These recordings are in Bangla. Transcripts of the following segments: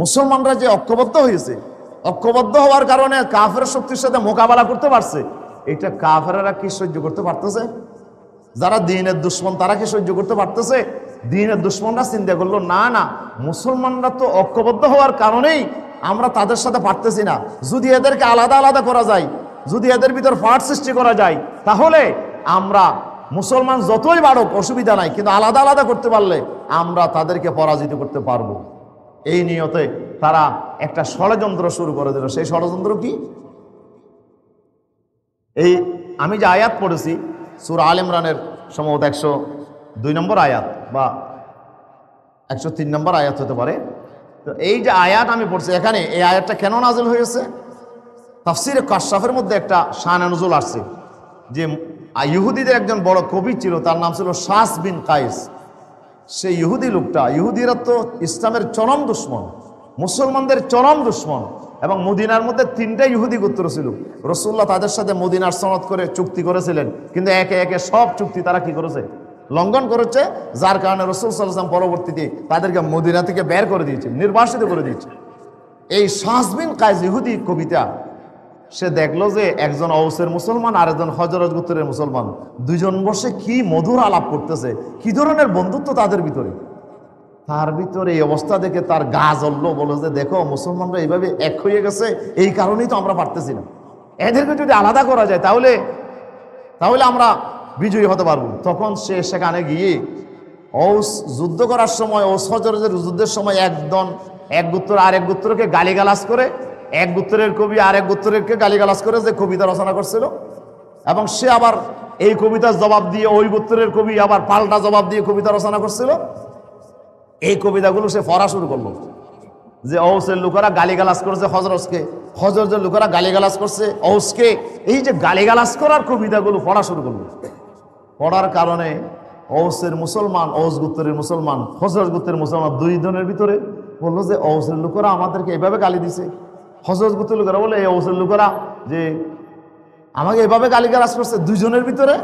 মুসলমানরা যে ঐক্যবদ্ধ হয়েছে, ঐক্যবদ্ধ হওয়ার কারণে কাফের শক্তির সাথে মোকাবেলা করতে পারছে, এটা কাফেররা কি সহ্য করতে পারতেছে? যারা দ্বীনের দুশ্মন তারা কি সহ্য করতে পারতেছে? দ্বীনের দুশ্মনরা চিন্তা করলো, না না, মুসলমানরা তো ঐক্যবদ্ধ হওয়ার কারণেই আমরা তাদের সাথে পারতেছি না। যদি এদেরকে আলাদা আলাদা করা যায়, যদি এদের ভিতর ফাট সৃষ্টি করা যায়, তাহলে আমরা মুসলমান যতই বাড়ুক অসুবিধা নাই, কিন্তু আলাদা আলাদা করতে পারলে আমরা তাদেরকে পরাজিত করতে পারবো। এই নিয়তে তারা একটা ষড়যন্ত্র শুরু করে দিল। সেই ষড়যন্ত্র কি? এই আমি যে আয়াত পড়েছি সূরা আল ইমরানের সম্ভবত 102 নম্বর আয়াত বা 103 নম্বর আয়াত হতে পারে। তো এই যে আয়াত আমি পড়ছি, এখানে এই আয়াতটা কেন নাজিল হয়েছে? তাফসিরে কাশফের মধ্যে একটা শানে নুজুল আসছে যে ইহুদিদের একজন বড় কবি ছিল, তার নাম ছিল শাস বিন কাইস। সেই ইহুদি লোকটা, ইহুদিরা তো ইসলামের চরম দুশ্মন, মুসলমানদের চরম দুশ্মন, এবং মদিনার মধ্যে 3টা ইহুদি গোত্র ছিল। রাসূলুল্লাহ তাদের সাথে মদিনার সনদ করে চুক্তি করেছিলেন, কিন্তু একে একে সব চুক্তি তারা কি করেছে? লঙ্ঘন করেছে। যার কারণে রাসূল সাল্লাল্লাহু আলাইহি ওয়াসাল্লাম পরবর্তীতে তাদেরকে মদিনা থেকে বের করে দিয়েছে, নির্বাসিত করে দিয়েছে। এই শাস বিন কাইস ইহুদি কবিতা, সে দেখলো যে একজন ঔসের মুসলমান আর একজন হজরত গোত্রের মুসলমান, দুজন বসে কি মধুর আলাপ করতেছে, কি ধরনের বন্ধুত্ব তাদের ভিতরে। তার ভিতরে এই অবস্থা দেখে তার গা জ্বললো, বলো যে দেখো মুসলমানরা এইভাবে এক হয়ে গেছে, এই কারণেই তো আমরা পারতেছি না। এদেরকে যদি আলাদা করা যায় তাহলে আমরা বিজয়ী হতে পারবো। তখন সে সেখানে গিয়ে ঔস যুদ্ধ করার সময়, ঔস হজরতের যুদ্ধের সময় এক গোত্র আর এক গোত্রকে গালিগালাজ করে, এক গোত্রের কবি আর এক গোত্রেরকে গালিগালাজ করে যে কবিতা রচনা করছিল, এবং সে আবার এই কবিতার জবাব দিয়ে ওই গোত্রের কবি আবার পাল্টা জবাব দিয়ে কবিতা রচনা করছিল। এই কবিতাগুলো সে পড়া শুরু করলো যে ঔসের লোকেরা গালিগালাজ করছে হজরতকে, হজরতের লোকেরা গালিগালাজ করছে ঔসকে। এই যে গালিগালাজ করার কবিতাগুলো পড়া শুরু করলো। পড়ার কারণে ঔসের মুসলমান, ঔস গোত্রের মুসলমান, হজরত গোত্রের মুসলমান, দুই জনের ভিতরে বললো যে ঔসের লোকেরা আমাদেরকে এভাবে গালি দিছে। হজরত গোত্রের লোকেরা বলে এই ঔসের লোকেরা যে আমাকে এভাবে গালিগালাজ করছে। দুইজনের ভিতরে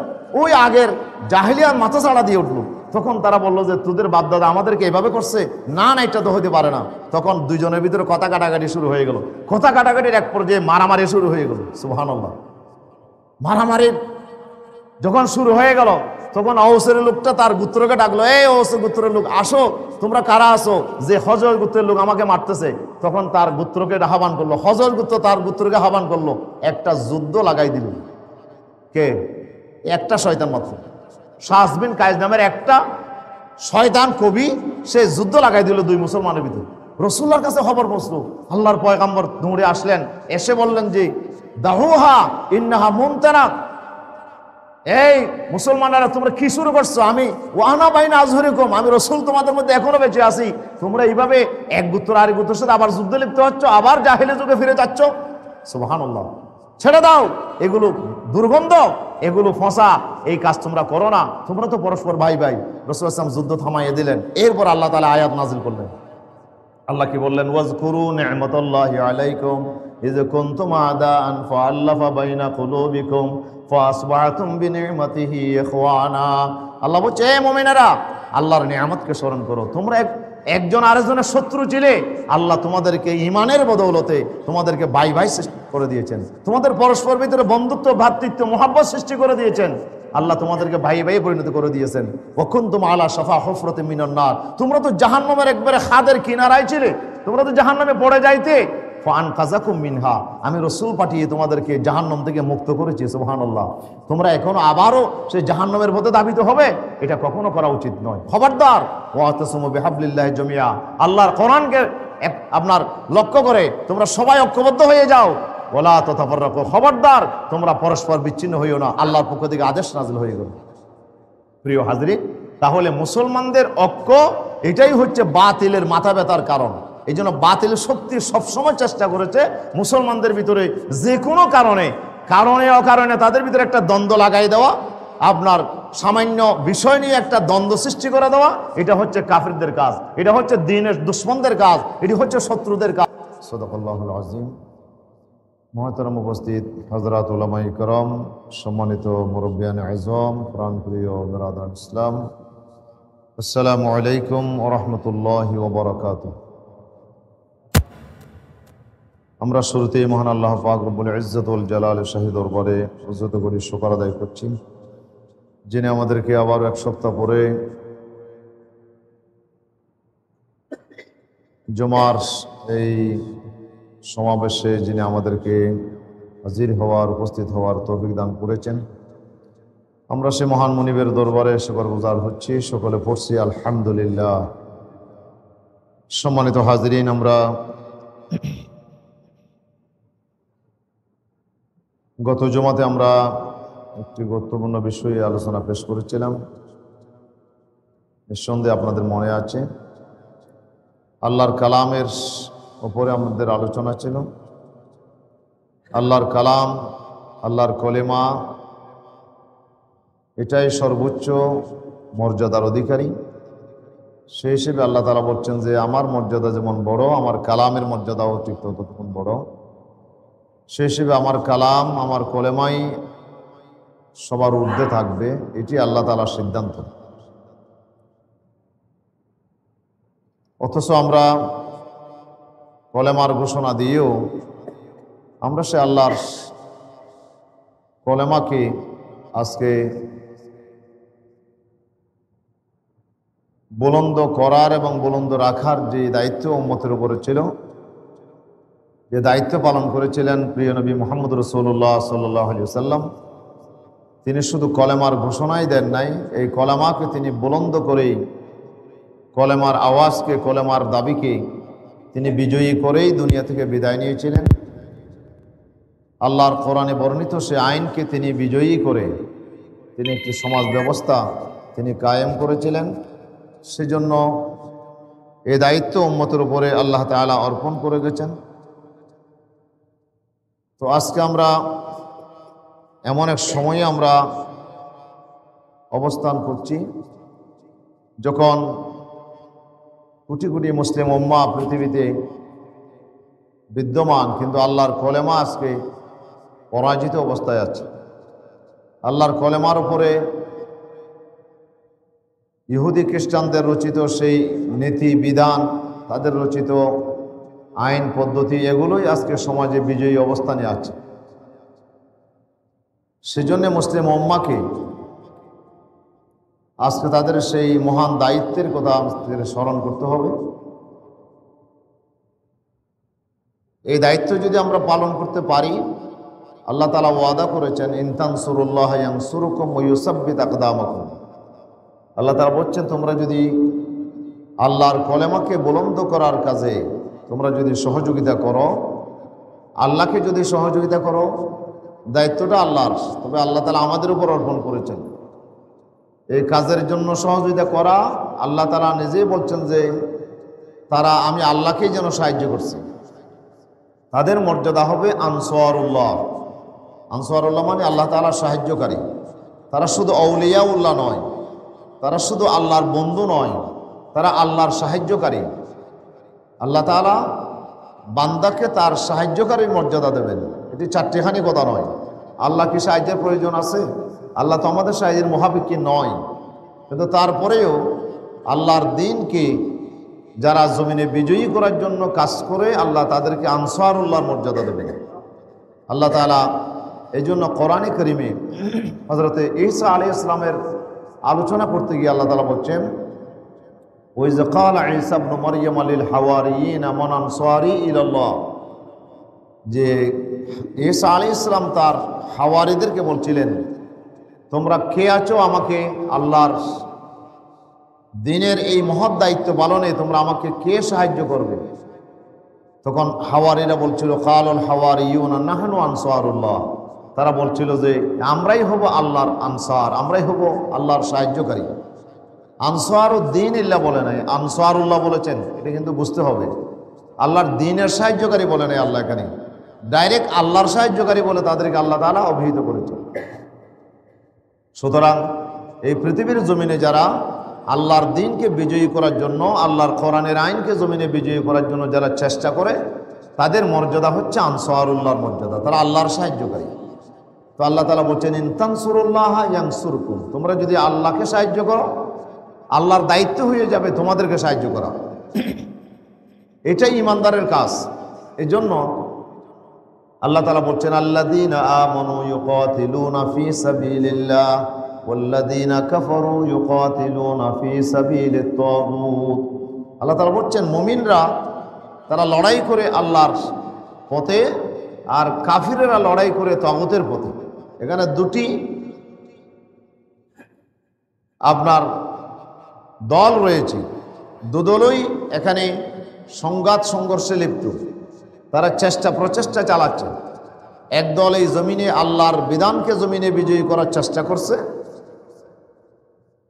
ওই আগের জাহেলিয়ার মাথা ছাড়া দিয়ে উঠলো। তখন তারা বললো যে তোদের বাপদাদা আমাদেরকে এভাবে করছে, না না, এটা তো হতে পারে না। তখন দুইজনের ভিতরে কথা কাটাকাটি শুরু হয়ে গেল। কথা কাটাকাটির এক পর্যায়ে মারামারি শুরু হয়ে গেল। সুবহানাল্লাহ। মারামারি যখন শুরু হয়ে গেল, তখন ঔসের লোকটা তার গোত্রকে ডাকলো, এই ঔসের গোত্রের লোক আসো, তোমরা কারা আসো যে হজরত গোত্রের লোক আমাকে মারতেছে। তখন তার গোত্রকে আহ্বান করলো, হজরত গোত্র তার গোত্রকে আহ্বান করলো, একটা যুদ্ধ লাগাই দিল। কে? একটা শয়তান মাত্র, শাস বিন কাইস নামের একটা শয়তান কবি, সে যুদ্ধ লাগাই দিল দুই মুসলমানের ভিতরে। রাসূলুল্লাহর কাছে খবর পৌঁছলো, আল্লাহর পয়গম্বর দৌড়ে আসলেন, এসে বললেন যে দাহুহা ইন্নাহা মুমতানা। এই মুসলমানেরা তোমরা কি শুরু করছো? আমি ওয়ানা বাইনা আজহুরিকুম, আমি রাসূল তোমাদের মধ্যে এখনো বেঁচে আছি, তোমরা এইভাবে এক গোত্র আর এক গোত্রের সাথে আবার যুদ্ধে লিপ্ত হচ্ছ, আবার জাহেলি যুগে ফিরে যাচ্ছ। সুবহানাল্লাহ। ছেড়ে দাও, এগুলো দুর্গন্ধ, এগুলো ফসা, এই কাজ তোমরা করো না, তোমরা তো পরস্পর ভাই ভাই। রাসূল সাল্লাল্লাহু আলাইহি ওয়াসাল্লাম যুদ্ধ থামাইয়ে দিলেন। এরপর আল্লাহ তাআলা আয়াত নাযিল করলেন। আল্লাহ কি বললেন? ওয়াজকুরু নি'মাতাল্লাহি আলাইকুম ইয কুনতুম আদাআন ফাআল্লাফা বাইনা কুলুবিকুম ফাসবাহতুম বিনি'মাতিহি ইখওয়ানা। আল্লাহ বলছে, হে মুমিনেরা, আল্লাহর নিয়ামতকে স্মরণ করো। তোমরা একজন আরেকজনের শত্রু ছিলে, আল্লাহ তোমাদেরকে ঈমানের বদৌলতে তোমাদেরকে ভাই ভাই সৃষ্টি করে দিয়েছেন, তোমাদের পরস্পর ভিতরে বন্ধুত্ব, ভ্রাতৃত্ব, মুহাব্বত সৃষ্টি করে দিয়েছেন। আল্লাহ তোমাদেরকে ভাই ভাই পরিণত করে দিয়েছেন। ওয়াকুনতুম আলা শাফা হুফরাতিন মিনান নার, তোমরা তো জাহান্নামের একবারে খাদের কিনারায় ছিলে, তোমরা তো জাহান্নামে পড়ে যাইতে। ফাআনকাযাকুম মিনহা, আমি রাসূল পাঠিয়ে তোমাদেরকে জাহান্নাম থেকে মুক্ত করেছি। সুবহানাল্লাহ। তোমরা এখনো আবারও সেই জাহান্নামের পথে ধাবিত হবে, এটা কখনো করা উচিত নয়। খবরদার, ওয়াতাসিমু বিহাবলিল্লাহি জামিয়া, আল্লাহর কোরআনকে আপনার লক্ষ্য করে তোমরা সবাই ঐক্যবদ্ধ হয়ে যাও। ওয়ালা তাতাফাররাকু, খবরদার তোমরা পরস্পর বিচ্ছিন্ন হইও না। আল্লাহর পক্ষ থেকে আদেশ নাযিল হয়ে গেল। প্রিয় হাজরিন, তাহলে মুসলমানের ঐক্য এটাই হচ্ছে বাতিলের মাথা ব্যথার কারণ। এই জন্য বাতিল শক্তি সবসময় চেষ্টা করেছে মুসলমানদের ভিতরে যে কোনো কারণে অকারণে তাদের ভিতরে একটা দ্বন্দ্ব লাগাই দেওয়া, আপনার সামান্য বিষয় নিয়ে একটা দ্বন্দ্ব সৃষ্টি করে দেওয়া। এটা হচ্ছে কাফিরদের কাজ, এটা হচ্ছে দ্বীনের দুশমনদের কাজ, এটি হচ্ছে শত্রুদের কাজ। সাদাকাল্লাহুল আযীম। মহতারাম উপস্থিত হযরত উলামায়ে কেরাম, সম্মানিত মুরব্বিয়ানে আযম, প্রাণপ্রিয় বিরাদরান ইসলাম, আসসালামু আলাইকুম ওয়া রাহমাতুল্লাহি ওয়া বারাকাতুহু। আমরা শুরুতেই মহান আল্লাহ পাক রব্বুল ইজ্জত ওয়াল জালালের শাহী দরবারে উযুত করি, শুকর আদায় করছি, যিনি আমাদেরকে আবার এক সপ্তাহ পরে জুমার এই সমাবেশে যিনি আমাদেরকে হাজির হওয়ার, উপস্থিত হওয়ার তৌফিক দান করেছেন। আমরা সে মহান মুনিবের দরবারে শুকরগুজার হচ্ছি, সকলে পড়ছি আলহামদুলিল্লাহ। সম্মানিত হাজিরিন, আমরা গত জুমাতে আমরা একটি গুরুত্বপূর্ণ বিষয়ে আলোচনা পেশ করেছিলাম। নিঃসন্দেহে আপনাদের মনে আছে, আল্লাহর কালামের উপরে আমাদের আলোচনা ছিল। আল্লাহর কালাম, আল্লাহর কলেমা, এটাই সর্বোচ্চ মর্যাদার অধিকারী। সেই হিসেবে আল্লাহ তাআলা বলছেন যে আমার মর্যাদা যেমন বড়, আমার কালামের মর্যাদাও ঠিক ততক্ষণ বড়। সেই হিসেবে আমার কালাম, আমার কলেমাই সবার ঊর্ধ্বে থাকবে, এটি আল্লাহ তাআলার সিদ্ধান্ত। অথচ আমরা কলেমার ঘোষণা দিয়েও আমরা সে আল্লাহর কলেমাকে আজকে বুলন্দ করার এবং বুলন্দ রাখার যে দায়িত্ব উম্মতের উপরে ছিল, যে দায়িত্ব পালন করেছিলেন প্রিয় নবী মুহাম্মদ রাসূলুল্লাহ সাল্লাল্লাহু আলাইহি ওয়াসাল্লাম, তিনি শুধু কলেমার ঘোষণাই দেন নাই, এই কলেমাকে তিনি বুলন্দ করেই, কলেমার আওয়াজকে, কলেমার দাবিকে তিনি বিজয়ী করেই দুনিয়া থেকে বিদায় নিয়েছিলেন। আল্লাহর কোরআনে বর্ণিত সে আইনকে তিনি বিজয়ী করে তিনি একটি সমাজ ব্যবস্থা তিনি কায়েম করেছিলেন। সেজন্য এই দায়িত্ব উম্মতের উপরে আল্লাহ তাআলা অর্পণ করে গেছেন। তো আজকে আমরা এমন এক সময়ে আমরা অবস্থান করছি যখন কোটি কোটি মুসলিম উম্মাহ পৃথিবীতে বিদ্যমান, কিন্তু আল্লাহর কলেমা আজকে পরাজিত অবস্থায় আছে। আল্লাহর কলেমার উপরে ইহুদি খ্রিস্টানদের রচিত সেই নীতি বিধান, তাদের রচিত আইন পদ্ধতি, এগুলোই আজকে সমাজে বিজয়ী অবস্থানে আছে। সেজন্য মুসলিম উম্মাহকে আজকে তাদের সেই মহান দায়িত্বের কথা স্মরণ করতে হবে। এই দায়িত্ব যদি আমরা পালন করতে পারি, আল্লাহ তাআলা ওয়াদা করেছেন ইন তানসুরুল্লাহ ইয়ানসুরুকুম ওয়া ইউসাব্বিত আকদামাকুম। আল্লাহ তাআলা বলছেন, তোমরা যদি আল্লাহর কলেমাকে বুলন্দ করার কাজে তোমরা যদি সহযোগিতা করো, আল্লাহকে যদি সহযোগিতা করো, দায়িত্বটা আল্লাহর, তবে আল্লাহ তাআলা আমাদের উপর অর্পণ করেছেন এই কাজের জন্য সহযোগিতা করা। আল্লাহ তাআলা নিজেই বলছেন যে তারা, আমি আল্লাহকেই যেন সাহায্য করছি, তাদের মর্যাদা হবে আনসারুল্লাহ। আনসারুল্লাহ মানে আল্লাহ তাআলার সাহায্যকারী। তারা শুধু আউলিয়াউল্লাহ নয়, তারা শুধু আল্লাহর বন্ধু নয়, তারা আল্লাহর সাহায্যকারী। আল্লাহ তাআলা বান্দাকে তার সাহায্যকারীর মর্যাদা দেবেন। এটি চারটিখানি কথা নয়। আল্লাহ কি সাহায্যের প্রয়োজন আছে? আল্লাহ তো আমাদের সাহায্যের মুহাফিকি নয়, কিন্তু তারপরেও আল্লাহর দ্বীনকে যারা জমিনে বিজয়ী করার জন্য কাজ করে, আল্লাহ তাদেরকে আনসারুল্লাহর মর্যাদা দেবেন। আল্লাহ তাআলা এই জন্য কোরআনে কারিমে হযরত ঈসা আলাইহিস সালামের আলোচনা করতে গিয়ে আল্লাহ তাআলা বলছেন, ওয়াইজ ক্বালা ঈসা ইবনে মারইয়াম লিল হাওয়ারিয়িন মান আনসারি ইলাল্লাহ, যে ঈসা আলাইহিস সালাম তার হাওয়ারিদেরকে বলছিলেন, তোমরা কে আছো আমাকে আল্লাহর দ্বীনের এই মহৎ দায়িত্ব পালনে তোমরা আমাকে কে সাহায্য করবে? তখন হাওয়ারিরা বলছিল, ক্বালুল হাওয়ারিয়ুনা নাহনু আনসারুল্লাহ, তারা বলছিল যে আমরাই হব আল্লাহর আনসার, আমরাই হব আল্লাহর সাহায্যকারী। আনসারুদ্দিন ইল্লাহ বলে নাই, আনসারুল্লাহ বলেছেন। এটা কিন্তু বুঝতে হবে, আল্লাহর দ্বীনের সাহায্যকারী বলে নাই আল্লাহ, এখানে ডাইরেক্ট আল্লাহর সাহায্যকারী বলে তাদেরকে আল্লাহ তাআলা অভিহিত করেছেন। সুতরাং এই পৃথিবীর জমিনে যারা আল্লাহর দ্বীনকে বিজয়ী করার জন্য, আল্লাহর কোরআনের আইনকে জমিনে বিজয়ী করার জন্য যারা চেষ্টা করে, তাদের মর্যাদা হচ্ছে আনসারুল্লাহর মর্যাদা, তারা আল্লাহর সাহায্যকারী। তো আল্লাহ তাআলা বলছেন ইন তানসুরুল্লাহ ইয়ানসুরকুম, তোমরা যদি আল্লাহকে সাহায্য করো, আল্লাহর দায়িত্ব হয়ে যাবে তোমাদেরকে সাহায্য করা। এটাই ইমানদারের কাজ। এই জন্য আল্লাহ তাআলা বলছেন আল্লাযীনা আমানু ইউকাতিলুনা ফী সাবিলিল্লাহ ওয়াল্লাযীনা কাফারু ইউকাতিলুনা ফী সাবিলিত তাগুত। আল্লাহ তাআলা বলছেন মুমিনরা তারা লড়াই করে আল্লাহর পথে, আর কাফিরেরা লড়াই করে তাগুতের পথে। এখানে দুটি আপনার দল রয়েছে, দুদলই এখানে সংঘাত সংঘর্ষে লিপ্ত। তারা প্রচেষ্টা চালাচ্ছে। একদল এই জমিনে আল্লাহর বিধানকে জমিনে বিজয়ী করার চেষ্টা করছে,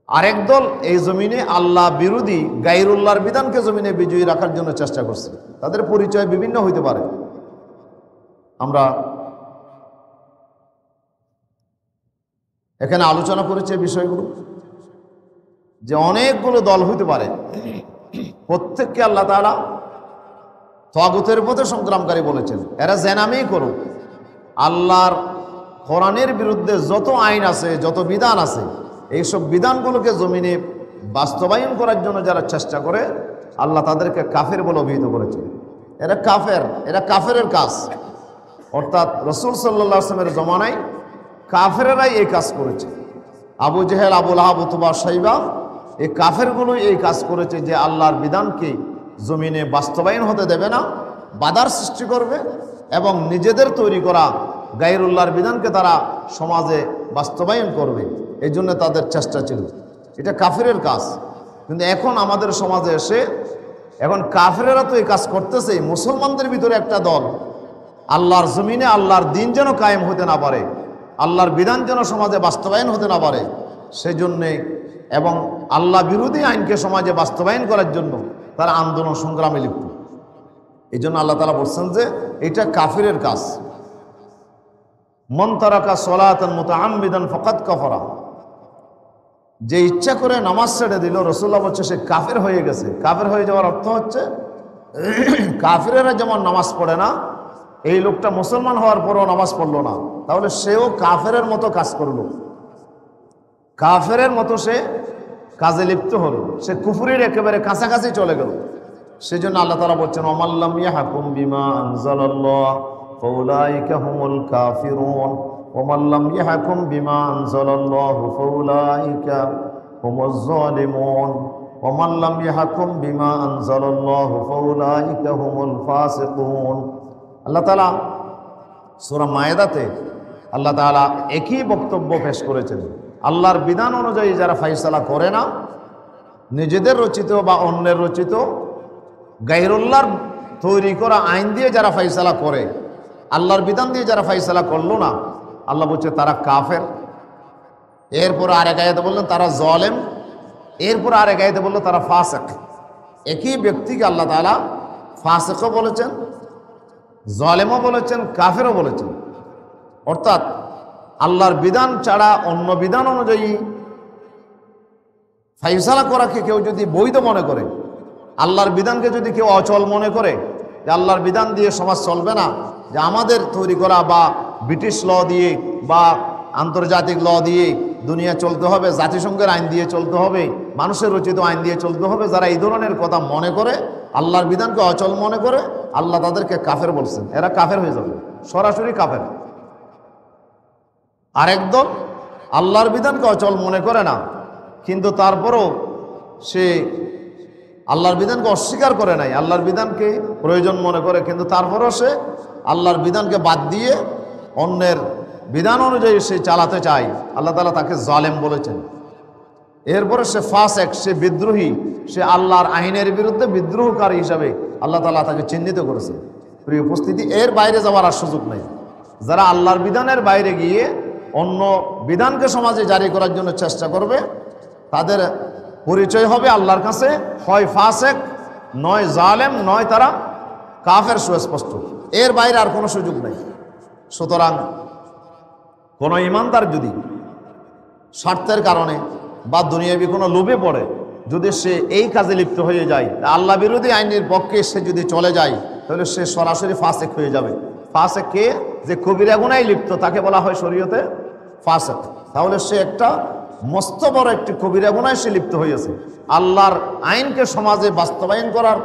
আরেক দল এই জমিনে আল্লাহ বিরোধী গায়রুল্লাহর বিধানকে জমিনে বিজয়ী রাখার জন্য চেষ্টা করছে। তাদের পরিচয় বিভিন্ন হইতে পারে। আমরা এখানে আলোচনা করেছি বিষয়গুলো, যে অনেকগুলো দল হইতে পারে, প্রত্যেককে আল্লাহ তাআলা তাগুতের পথে সংগ্রামকারী বলেছেন। এরা জেনামেই করুক, আল্লাহর কোরআনের বিরুদ্ধে যত আইন আছে, যত বিধান আছে, এইসব বিধানগুলোকে জমিনে বাস্তবায়ন করার জন্য যারা চেষ্টা করে, আল্লাহ তাদেরকে কাফের বলে অভিহিত করেছে। এরা কাফের, এরা কাফেরের কাজ। অর্থাৎ রাসূল সাল্লাল্লাহু আলাইহি ওয়াসাল্লামের জমানায় কাফেরেরাই এই কাজ করেছে। আবু জেহেল, আবু লাহাব, উতবা, শাইবা, এই কাফেরগুলোই এই কাজ করেছে, যে আল্লাহর বিধানকে জমিনে বাস্তবায়ন হতে দেবে না, বাধার সৃষ্টি করবে এবং নিজেদের তৈরি করা গায়রুল্লাহর বিধানকে তারা সমাজে বাস্তবায়ন করবে। এই জন্য তাদের চেষ্টা ছিল। এটা কাফেরের কাজ। কিন্তু এখন আমাদের সমাজে এসে এখন কাফেরেরা তো এই কাজ করতেছে, মুসলমানদের ভিতরে একটা দল আল্লাহর জমিনে আল্লাহর দিন যেন কায়েম হতে না পারে, আল্লাহর বিধান যেন সমাজে বাস্তবায়ন হতে না পারে, সেই জন্যে এবং আল্লাহ বিরোধী আইনকে সমাজে বাস্তবায়ন করার জন্য তারা আন্দোলন সংগ্রামে লিপ্ত। এই জন্য আল্লাহ তাআলা বলছেন যে এটা কাফিরের কাজ। মান তারাকা সলাতান মুতাআম্মিদান ফাকাদ কাফারা, যে ইচ্ছা করে নামাজ ছেড়ে দিল, রাসূলুল্লাহ বলছে সে কাফের হয়ে গেছে। কাফের হয়ে যাওয়ার অর্থ হচ্ছে কাফিরেরা যেমন নামাজ পড়ে না, এই লোকটা মুসলমান হওয়ার পরও নামাজ পড়লো না, তাহলে সেও কাফেরের মতো কাজ করলো, কাফেরের মতো সে কাজে লিপ্ত হলো, সে কুফরির একেবারে কাছাকাছি চলে গেল। সেজন্য আল্লাহ তাআলা বলছেন ওয়ামাল্লাম ইয়াহকুম বিমা আনজালাল্লাহ ফাউলাইকা হুমুল কাফিরুন ওয়ামাল্লাম ইয়াহকুম বিমা আনজালাল্লাহ ফাউলাইকা হুমুজ জালিমুন ওয়ামাল্লাম ইয়াহকুম বিমা আনজালাল্লাহ ফাউলাইকা হুমুল ফাসিকুন। আল্লাহ তাআলা সূরা মায়েদাতে আল্লাহ তাআলা একই বক্তব্য পেশ করেছেন। আল্লাহর বিধান অনুযায়ী যারা ফায়সালা করে না, নিজেদের রচিত বা অন্যের রচিত গায়রুল্লাহর তৈরি করা আইন দিয়ে যারা ফায়সালা করে, আল্লাহর বিধান দিয়ে যারা ফায়সালা করলো না, আল্লাহ বলছে তারা কাফের। এরপর আরেক আয়াতে বললেন তারা জালেম, এরপর আরেক আয়াতে বললো তারা ফাসিক। একই ব্যক্তিকে আল্লাহ তাআলা ফাসিকও বলেছেন, জালেমও বলেছেন, কাফেরও বলেছেন। অর্থাৎ আল্লাহর বিধান ছাড়া অন্য বিধান অনুযায়ী ফায়সালা করাকে কেউ যদি বৈধ মনে করে, আল্লাহর বিধানকে যদি কেউ অচল মনে করে, যে আল্লাহর বিধান দিয়ে সমাজ চলবে না, যে আমাদের তৈরি করা বা ব্রিটিশ ল দিয়ে বা আন্তর্জাতিক ল দিয়ে দুনিয়া চলতে হবে, জাতিসংঘের আইন দিয়ে চলতে হবে, মানুষের রচিত আইন দিয়ে চলতে হবে, যারা এই ধরনের কথা মনে করে, আল্লাহর বিধানকে অচল মনে করে, আল্লাহ তাদেরকে কাফের বলছেন। এরা কাফের হয়ে যাবে, সরাসরি কাফের। আরেক দল আল্লাহর বিধানকে অচল মনে করে না, কিন্তু তারপরও সে আল্লাহর বিধানকে অস্বীকার করে নাই, আল্লাহর বিধানকে প্রয়োজন মনে করে, কিন্তু তারপরও সে আল্লাহর বিধানকে বাদ দিয়ে অন্যের বিধান অনুযায়ী সে চালাতে চায়। আল্লাহ তাআলা তাকে জালেম বলেছেন। এরপরে সে ফাসিক, সে বিদ্রোহী, সে আল্লাহর আইনের বিরুদ্ধে বিদ্রোহকারী হিসাবে আল্লাহ তাআলা তাকে চিহ্নিত করেছে। প্রিয় উপস্থিতি, এর বাইরে যাওয়ার আর সুযোগ নেই। যারা আল্লাহর বিধানের বাইরে গিয়ে অন্য বিধানকে সমাজে জারি করার জন্য চেষ্টা করবে, তাদের পরিচয় হবে আল্লাহর কাছে হয় ফাসিক, নয় জালেম, নয় তারা কাফের সুস্পষ্ট। এর বাইরে আর কোনো সুযোগ নেই। সুতরাং কোনো ইমানদার যদি স্বার্থের কারণে বা দুনিয়াবি কোনো লোভে পড়ে যদি সে এই কাজে লিপ্ত হয়ে যায়, আল্লাহ বিরোধী আইনের পক্ষে সে যদি চলে যায়, তাহলে সে সরাসরি ফাসিক হয়ে যাবে। ফাসিক কে? যে কবিরা গুনাহে লিপ্ত, তাকে বলা হয় শরীয়তে ফাসিক। তাহলে সে একটা মস্ত বড় একটি কবিরা গুনাহে সে লিপ্ত হয়েছে। আল্লাহর আইনকে সমাজে বাস্তবায়ন করার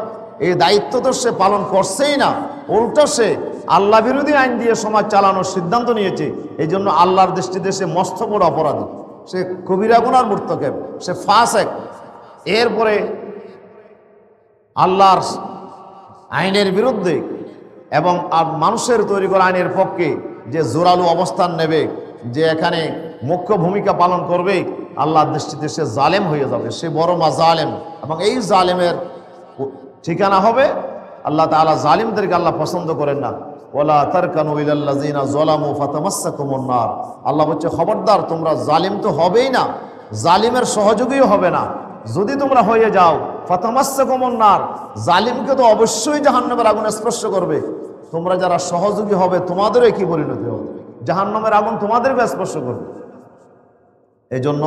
এই দায়িত্ব তো সে পালন করছেই না, উল্টো সে আল্লাহ বিরোধী আইন দিয়ে সমাজ চালানোর সিদ্ধান্ত নিয়েছে, এই জন্য আল্লাহর দৃষ্টিতে সে মস্ত বড় অপরাধী, সে কবিরা গুনার মুর্তাকিব, সে ফাসিক। এরপরে আল্লাহর আইনের বিরুদ্ধে এবং মানুষের তৈরি করা আইনের পক্ষে যে জোরালো অবস্থান নেবে, যে এখানে মুখ্য ভূমিকা পালন করবে, আল্লাহর দৃষ্টিতে সে জালেম হয়ে যাবে, সে বড় জালেম। এবং এই জালেমের ঠিকানা হবে, আল্লাহ তাআলা জালিমদেরকে আল্লাহ পছন্দ করেন না। ওয়ালা তারকানু ইলাল্লাযিনা যালামু ফাতামাসসাকুমুন নার। আল্লাহ বলছে খবরদার, তোমরা জালিম তো হবেই না, জালিমের সহযোগীও হবে না। যদি তোমরা হয়ে যাও ফাতামাসসাকুমুন নার, জালিমকে তো অবশ্যই জাহান্নামের আগুন স্পর্শ করবে। তোমরা যারা সহযোগী হবে তোমাদেরও কি পরিণতি হবে, জাহান্নামের আগুন তোমাদেরকে স্পর্শ করবে। এই জন্য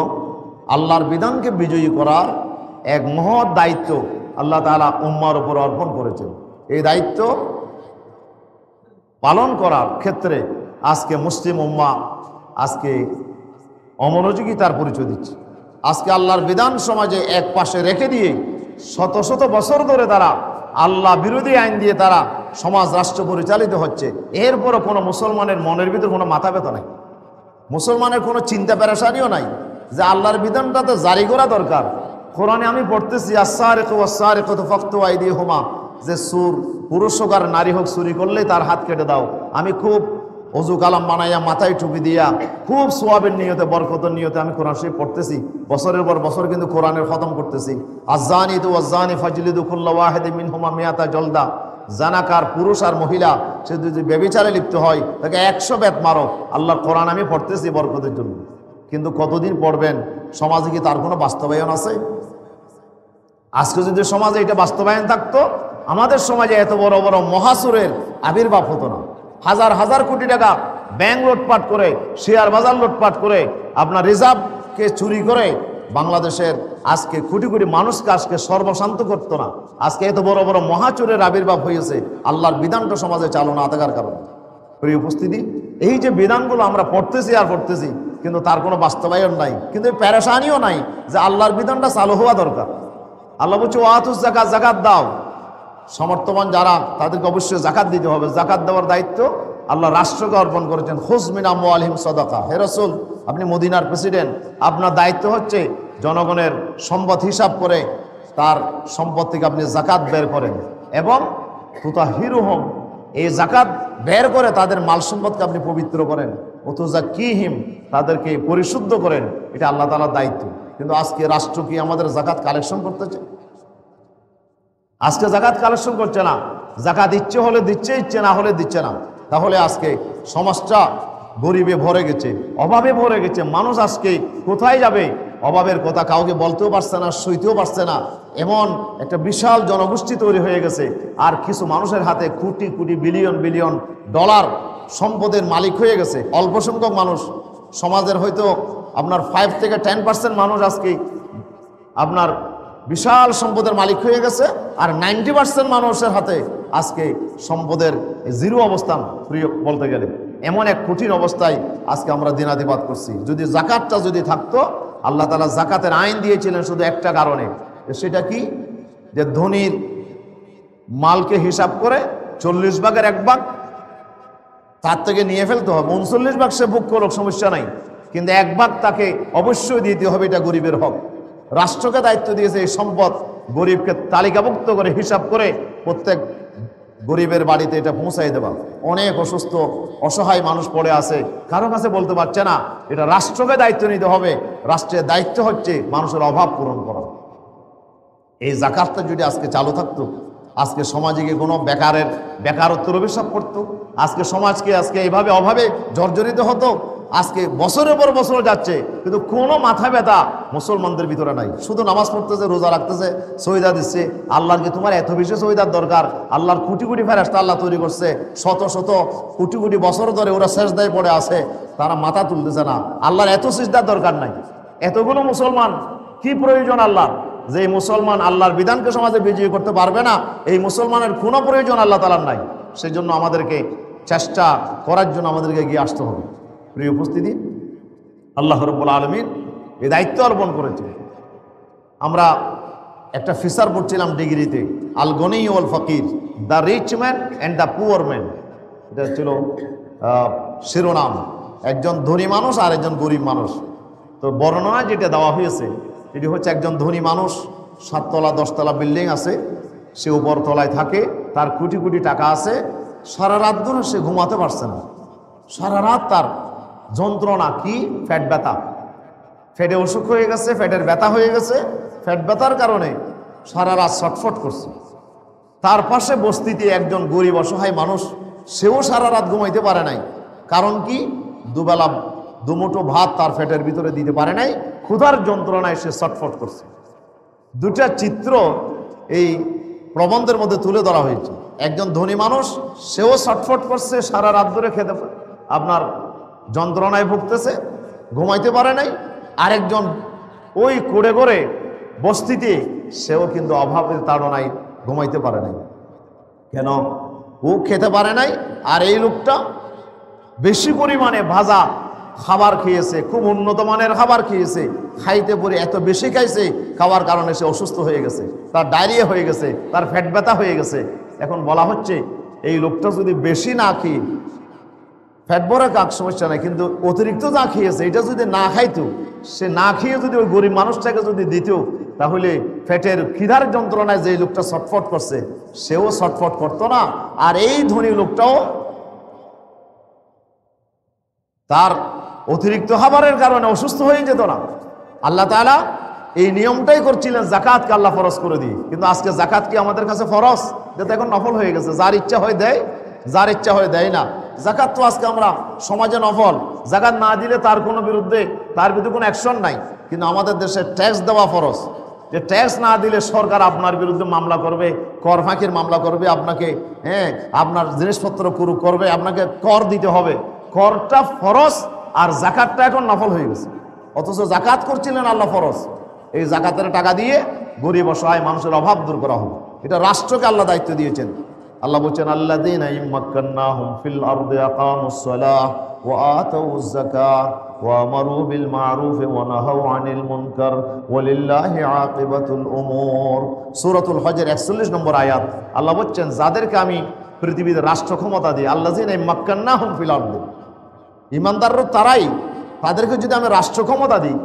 আল্লাহর বিধানকে বিজয়ী করার এক মহৎ দায়িত্ব আল্লাহ তাআলা উম্মার উপর অর্পণ করেছেন। এই দায়িত্ব পালন করার ক্ষেত্রে আজকে মুসলিম উম্মাহ আজকে অমনোযোগিতার পরিচয় দিচ্ছে। আজকে আল্লাহর বিধান সমাজে এক পাশে রেখে দিয়ে শত শত বছর ধরে তারা আল্লাহ বিরোধী আইন দিয়ে তারা সমাজ রাষ্ট্র পরিচালিত হচ্ছে। এরপরও কোনো মুসলমানের মনের ভিতর কোনো মাথা ব্যথা নাই, মুসলমানের কোনো চিন্তা পেরেশানিও নাই যে আল্লাহর বিধানটা তো জারি করা দরকার। কোরআনে আমি পড়তেছি আস-সারিকু ওয়াস-সারিকাতু ফাকতু আইদিহুমা, যে সুর পুরুষ হোক আর নারী হোক চুরি করলেই তার হাত কেটে দাও। আমি খুব অজু কালাম বানাইয়া মাথায় টুপি দিয়া খুব সোয়াবের নিয়তে বরকতের নিয়তে আমি কোরআন শরীফ পড়তেছি, বছরের পর বছর কিন্তু কোরআনের খতম করতেছি। আয-যানিতু ওয়াজ-যানি ফাজলিদু কুল্লা ওয়াহিদিন মিনহুমা মিয়াতা জলদা। জানাকার পুরুষ আর মহিলা সে যদি ব্যভিচারে লিপ্ত হয় তাকে 100 বেত মারো। আল্লাহর কোরআন আমি পড়তেছি বরকতের জন্য, কিন্তু কতদিন পড়বেন? সমাজে কি তার কোনো বাস্তবায়ন আছে? আজকে যদি সমাজে এটা বাস্তবায়ন থাকতো, আমাদের সমাজে এত বড় বড় মহাসুরের আবির্ভাব হতো না। হাজার হাজার কোটি টাকা ব্যাংক লুটপাট করে, শেয়ার বাজার লুটপাট করে, আপনার রিজার্ভকে চুরি করে বাংলাদেশের আজকে কোটি কোটি মানুষকে আজকে সর্বশান্ত করতো না। আজকে এত বড় বড় মহাচোরের আবির্ভাব হয়েছে আল্লাহর বিধানটা সমাজে চালু না থাকার কারণে। প্রিয় উপস্থিতি, এই যে বিধানগুলো আমরা পড়তেছি আর পড়তেছি, কিন্তু তার কোনো বাস্তবায়ন নাই, কিন্তু প্যারেশানিও নাই যে আল্লাহর বিধানটা চালু হওয়া দরকার। আল্লাহ বলছে ওয়াতুজ যাকাত, যাকাত দাও। সমর্থবান যারা তাদেরকে অবশ্যই যাকাত দিতে হবে। যাকাত দেওয়ার দায়িত্ব আল্লাহ রাষ্ট্রকে অর্পণ করেছেন। খুয মিন আমওয়ালিহিম সাদাকা। হে রাসূল, আপনি মদিনার প্রেসিডেন্ট, আপনার দায়িত্ব হচ্ছে জনগণের সম্পদ হিসাব করে তার সম্পদ থেকে আপনি যাকাত বের করেন এবং তুতাহিরুহুম, এই যাকাত বের করে তাদের মাল সম্পদকে আপনি পবিত্র করেন। ওতুযাক্কিহিম, তাদেরকে পরিশুদ্ধ করেন। এটা আল্লাহ তাআলার দায়িত্ব। কিন্তু আজকে রাষ্ট্র কি আমাদের যাকাত কালেকশন করতেছে? আজকে যাকাত কালেকশন করছে না। যাকাত ইচ্ছে হলে দিচ্ছে, ইচ্ছে না হলে দিচ্ছে না। তাহলে আজকে সমাজটা গরিবে ভরে গেছে, অভাবে ভরে গেছে। মানুষ আজকে কোথায় যাবে? অভাবের কথা কাউকে বলতেও পারছে না, সইতেও পারছে না। এমন একটা বিশাল জনগোষ্ঠী তৈরি হয়ে গেছে। আর কিছু মানুষের হাতে crore crore billion billion dollar সম্পদের মালিক হয়ে গেছে। অল্প সংখ্যক মানুষ সমাজের হয়তো আপনার 5 থেকে 10% মানুষ আজকে আপনার বিশাল সম্পদের মালিক হয়ে গেছে, আর 90% মানুষের হাতে আজকে সম্পদের জিরো অবস্থান। প্রিয় বলতে গেলে এমন এক কঠিন অবস্থায় আজকে আমরা দিনাতিপাত করছি। যদি যাকাতটা যদি থাকতো, আল্লাহ তাআলা যাকাতের আইন দিয়েছিলেন শুধু একটা কারণে, সেটা কি? যে ধনীর মালকে হিসাব করে 40 ভাগের 1 ভাগ তার থেকে নিয়ে ফেলতে হবে। 39 ভাগ সে ভোগ করুক, সমস্যা নাই, কিন্তু 1 ভাগ তাকে অবশ্যই দিতে হবে। এটা গরিবের হক। রাষ্ট্রকে দায়িত্ব দিয়েছে এই সম্পদ গরিবকে তালিকাভুক্ত করে হিসাব করে প্রত্যেক গরিবের বাড়িতে এটা পৌঁছাই দেওয়া। অনেক অসুস্থ অসহায় মানুষ পড়ে আছে, কারো কাছে বলতে পারছে না। এটা রাষ্ট্রকে দায়িত্ব নিতে হবে। রাষ্ট্রের দায়িত্ব হচ্ছে মানুষের অভাব পূরণ করা। এই যাকাতটা যদি আজকে চালু থাকতো, আজকে সমাজে গিয়ে কোনো বেকারত্বের অভিশাপ করতো। আজকে সমাজকে আজকে এইভাবে অভাবে জর্জরিত হতো। আজকে বছরের পর বছর যাচ্ছে, কিন্তু কোনো মাথা ব্যথা মুসলমানদের ভিতরে নাই। শুধু নামাজ পড়তেছে, রোজা রাখতেছে, সহিদা দিচ্ছে। আল্লাহর কি তোমার এত বেশি সহিদার দরকার? আল্লাহর কোটি কোটি ফেরেশতা আল্লাহ তৈরি করছে, শত শত কোটি কোটি বছর ধরে ওরা সেজদায় পড়ে আছে, তারা মাথা তুলতেছে না। আল্লাহর এত সিজদার দরকার নাই। এতগুলো মুসলমান কি প্রয়োজন আল্লাহর? যে এই মুসলমান আল্লাহর বিধানকে সমাজে বিজয়ী করতে পারবে না, এই মুসলমানের কোনো প্রয়োজন আল্লাহ তাআলার নাই। সেই জন্য আমাদেরকে চেষ্টা করার জন্য আমাদেরকে এগিয়ে আসতে হবে। প্রিয় উপস্থিতি, আল্লাহ রাব্বুল আলামিন এই দায়িত্ব অর্পণ করেছে। আমরা একটা ফিচার পড়ছিলাম ডিগ্রিতে, আল গনি ওয়াল ফকির, the rich man and the poor man. এটা ছিল শিরোনাম, একজন ধনী মানুষ আর একজন গরিব মানুষ। তো বর্ণনা যেটা দেওয়া হয়েছে এটি হচ্ছে একজন ধনী মানুষ, 7 তলা 10 তলা বিল্ডিং আছে, সে উপর তলায় থাকে, তার কোটি কোটি টাকা আছে, সারা রাত ধরে সে ঘুমাতে পারছে না। সারা রাত তার যন্ত্রণা কি, ফ্যাট ব্যথা, ফ্যাটে অসুখ হয়ে গেছে, ফ্যাটের ব্যথা হয়ে গেছে, ফ্যাট ব্যথার কারণে সারা রাত ছটফট করছে। তার পাশে বস্তিতে একজন গরিব অসহায় মানুষ, সেও সারা রাত ঘুমাইতে পারে নাই। কারণ কি, দুবেলা দুমুঠো ভাত তার ফ্যাটের ভিতরে দিতে পারে নাই, ক্ষুধার যন্ত্রণায় সে ছটফট করছে। দুটা চিত্র এই প্রবন্ধের মধ্যে তুলে ধরা হয়েছে। একজন ধনী মানুষ, সেও ছটফট করছে, সারা রাত ধরে খেতে আপনার যন্ত্রণায় ভুগতেছে, ঘুমাইতে পারে নাই। আরেকজন ওই কুড়ে করে বস্তিতে, সেও কিন্তু অভাবের তাড়নায় ঘুমাইতে পারে নাই। কেন? ও খেতে পারে নাই, আর এই লোকটা বেশি পরিমাণে ভাজা খাবার খেয়েছে, খুব উন্নত মানের খাবার খেয়েছে, খাইতে পরে এত বেশি খাইছে, খাওয়ার কারণে সে অসুস্থ হয়ে গেছে, তার ডায়রিয়া হয়ে গেছে, তার ফ্যাট ব্যথা হয়ে গেছে। এখন বলা হচ্ছে এই লোকটা যদি বেশি না খেয়ে, ফ্যাট ভরা কাক সমস্যা নাই, কিন্তু অতিরিক্ত যা খেয়েছে এটা যদি না খাইতো, সে না খেয়ে যদি ওই গরিব মানুষটাকে যদি দিত, তাহলে ফ্যাটের খিদার যন্ত্রণায় যে লোকটা ছটফট করছে, সেও ছটফট করতো না, আর এই ধনী লোকটাও তার অতিরিক্ত খাবারের কারণে অসুস্থ হয়ে যেত না। আল্লাহ তাআলা এই নিয়মটাই করছিলেন জাকাতকে আল্লাহ ফরজ করে দিয়ে, কিন্তু আজকে জাকাত কি আমাদের কাছে ফরজ? যেটা এখন নফল হয়ে গেছে, যার ইচ্ছা হয় দেয়, যার ইচ্ছা হয় দেয় না। জাকাত তো আজকে আমরা সমাজে নফল, জাকাত না দিলে তার বিরুদ্ধে কোনো অ্যাকশন নাই। কিন্তু আমাদের দেশে ট্যাক্স দেওয়া ফরজ, যে ট্যাক্স না দিলে সরকার আপনার বিরুদ্ধে মামলা করবে, কর ফাঁকির মামলা করবে, আপনাকে আপনার জিনিসপত্র করবে, আপনাকে কর দিতে হবে। করটা ফরজ, আর জাকাতটা এখন নফল হয়ে গেছে। অথচ জাকাত করছিলেন আল্লাহ ফরজ। এই জাকাতের টাকা দিয়ে গরিব অসহায় মানুষের অভাব দূর করা হবে, এটা রাষ্ট্রকে আল্লাহ দায়িত্ব দিয়েছেন। আল্লাহ বলছেন, আল্লাযীনা ইম্মাক্কান্নাহুম ফিল আরদি আকামুস সালাহ ওয়া আতাউয যাকাহ ওয়া আমারু বিল মা'রুফি ওয়া নাহাউ আনিল মুনকার ওয়ালিল্লাহি আকিবাতুল উমুর। সূরাতুল হজের 41 নম্বর আয়াত। আল্লাহ বলছেন, যাদেরকে আমি পৃথিবীতে রাষ্ট্র ক্ষমতা দিই, আল্লাযীনা ইম্মাক্কান্নাহুম ফিল আরদি, ইমানদাররা তারাই, তাদেরকে যদি আমি রাষ্ট্র ক্ষমতা দিই,